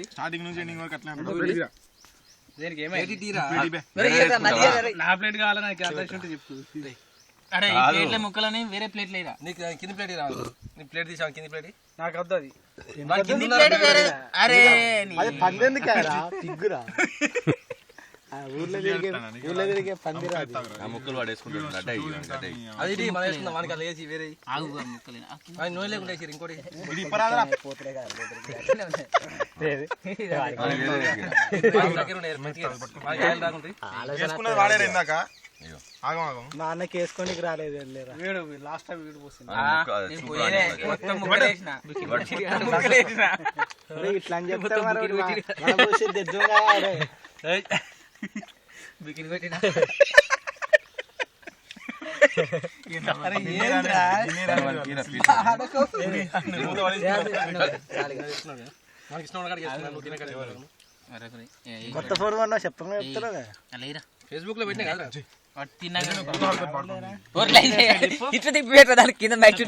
Starting నుంచి ending వరకు అట్లా నా ప్లేట్ కావాలి నాకు చెప్పు. అరే ప్లేట్ల ముక్కలని వేరే ప్లేట్ లేదా నీకు కింది ప్లేట్ రావాలి. నీ ప్లేట్ తీసావు కింది ప్లేట్ నాకు వద్దు అది కింది ప్లేట్ వేరే. అరే తిగ్గురా ఊర్లో తిరిగే పందిరా ముక్కలు పడేసుకుంటాడు అది మనం వేసుకుందాం వానికి అలా వేసి వేరే ముక్కలే నూనె లేకుండా వేసి ఇంకోటి వాడారు ఇందాక మా అన్నకి వేసుకోనికి రాలేదు వీడు లాస్ట్ టైం వీడు పోసింది ఇట్లా అని చెప్తే కొత్త ఫోన్ అన్నా చెప్పంగా చెప్తారా ఫేస్బుక్ లో పెట్టినా కదా ఇట్లా తిప్పి పెట్ట దానికి కింద మ్యాచ్